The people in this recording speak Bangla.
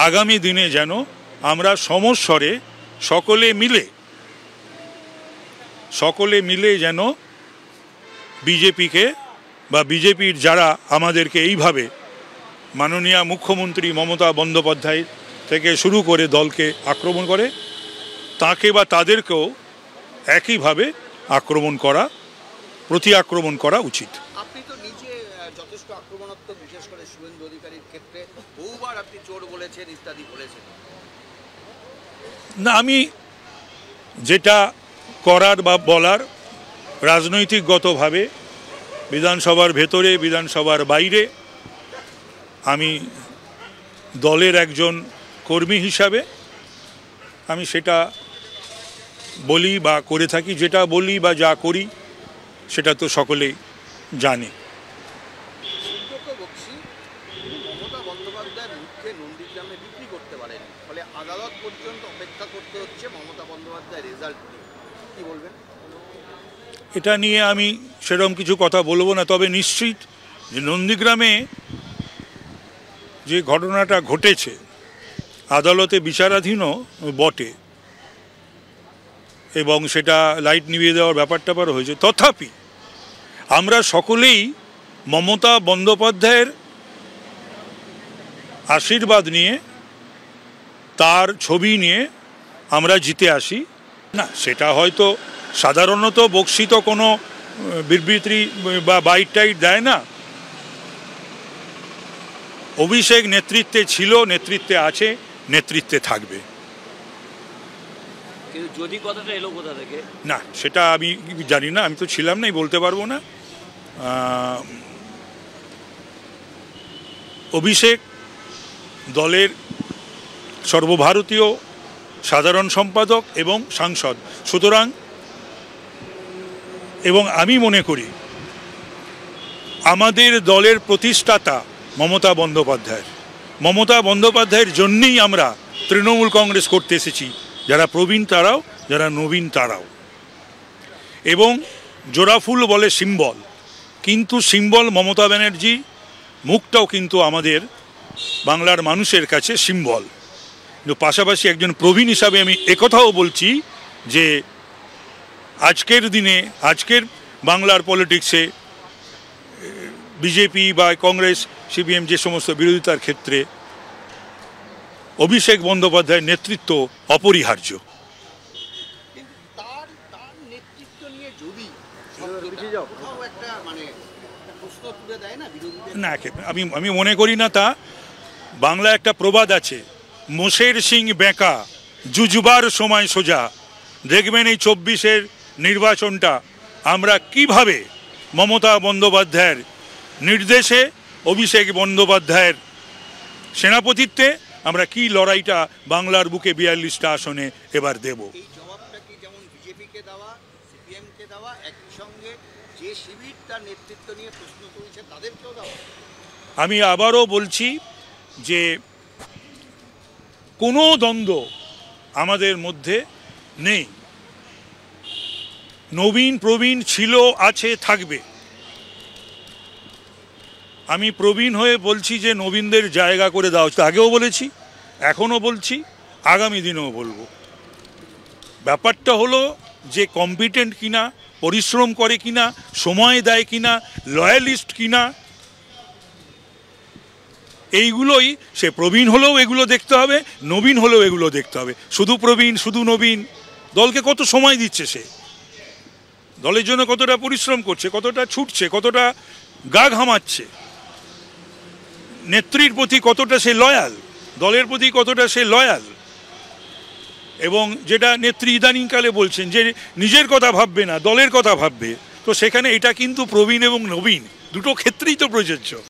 আগামী দিনে যেন আমরা সমস্বরে সকলে মিলে যেন বিজেপিকে বা বিজেপির যারা আমাদেরকে এইভাবে মাননীয় মুখ্যমন্ত্রী মমতা বন্দ্যোপাধ্যায় থেকে শুরু করে দলকে আক্রমণ করে, তাকে বা তাদেরকেও একইভাবে প্রতি আক্রমণ করা উচিত। আপনি তো নিজে যথেষ্ট আক্রমণাত্মক, বিশেষ করে শুভেন্দু অধিকারীর ক্ষেত্রে বহুবার আপনি চোর বলেছেন, ইত্যাদি বলেছেন। না, আমি যেটা করার বা বলার রাজনৈতিকগতভাবে বিধানসভার ভেতরে বিধানসভার বাইরে আমি দলের একজন কর্মী হিসাবে আমি সেটা বলি বা করে থাকি। যেটা বলি বা যা করি সেটা তো সকলেই জানে। মমতা বন্দ্যোপাধ্যায়ের মুখে নন্দীগ্রামে বিক্রি করতে পারেন, ফলে আদালত পর্যন্ত অপেক্ষা করতে হচ্ছে মমতা বন্দ্যোপাধ্যায়ের রেজাল্ট। কি বলবেন? এটা নিয়ে আমি সেরকম কিছু কথা বলবো না, তবে নিশ্চিত যে নন্দীগ্রামে যে ঘটনাটা ঘটেছে আদালতে বিচারাধীনও বটে এবং সেটা লাইট নিভিয়ে দেওয়ার ব্যাপারটা হয়েছে। তথাপি আমরা সকলেই মমতা বন্দ্যোপাধ্যায়ের আশীর্বাদ নিয়ে, তার ছবি নিয়ে আমরা জিতে আসি না। সেটা হয়তো সাধারণত বক্সিত কোনো বিবৃতি বা বাইট টাইট দেয় না। অভিষেক নেতৃত্বে ছিল, নেতৃত্বে আছে, নেতৃত্বে থাকবে। যদি কথাটা এলো কোথা থেকে না সেটা আমি জানি না, আমি তো ছিলাম না, বলতে পারবো না। অভিষেক দলের সর্বভারতীয় সাধারণ সম্পাদক এবং সাংসদ, সুতরাং এবং আমি মনে করি আমাদের দলের প্রতিষ্ঠাতা মমতা বন্দ্যোপাধ্যায়ের জন্যই আমরা তৃণমূল কংগ্রেস করতে এসেছি, যারা প্রবীণ তারাও, যারা নবীন তারাও। এবং জোড়াফুল বলে সিম্বল, কিন্তু সিম্বল মমতা ব্যানার্জি মুখটাও কিন্তু আমাদের বাংলার মানুষের কাছে সিম্বল। কিন্তু পাশাপাশি একজন প্রবীণ হিসাবে আমি একথাও বলছি যে আজকের দিনে, আজকের বাংলার পলিটিক্সে বিজেপি বা কংগ্রেস সিপিএম যে সমস্ত বিরোধিতার ক্ষেত্রে অভিষেক বন্দ্যোপাধ্যায়ের নেতৃত্ব অপরিহার্য। না, আমি মনে করি না তা। বাংলা একটা প্রবাদ আছে, মোষের শিং বেঁকা, জুজবার সময় সোজা। দেখবেন এই 24-এর নির্বাচনটা আমরা কিভাবে মমতা বন্দ্যোপাধ্যায়ের নির্দেশে, অভিষেক বন্দ্যোপাধ্যায়ের সেনাপতিত্বে আমরা কি লড়াইটা বাংলার বুকে 42টা আসনে এবার দেব। আমি আবারও বলছি যে কোনো দ্বন্দ্ব আমাদের মধ্যে নেই। নবীন প্রবীণ ছিল, আছে, থাকবে। আমি প্রবীণ হয়ে বলছি যে নবীনদের জায়গা করে দেওয়া উচিত। আগেও বলেছি, এখনও বলছি, আগামী দিনেও বলবো। ব্যাপারটা হলো যে কম্পিটেন্ট কিনা, পরিশ্রম করে কিনা, সময় দেয় কিনা, লয়ালিস্ট কিনা, এইগুলোই। সে প্রবীণ হলেও এগুলো দেখতে হবে, নবীন হলেও এগুলো দেখতে হবে। শুধু প্রবীণ, শুধু নবীন, দলকে কত সময় দিচ্ছে, সে দলের জন্য কতটা পরিশ্রম করছে, কতটা ছুটছে, কতটা গা ঘামাচ্ছে, নেত্রীর প্রতি কতটা সে লয়াল, দলের প্রতি কতটা সে লয়াল। এবং যেটা নেত্রী ইদানিংকালে বলছেন যে নিজের কথা ভাববে না, দলের কথা ভাববে, তো সেখানে এটা কিন্তু প্রবীণ এবং নবীন দুটো ক্ষেত্রেই তো প্রযোজ্য।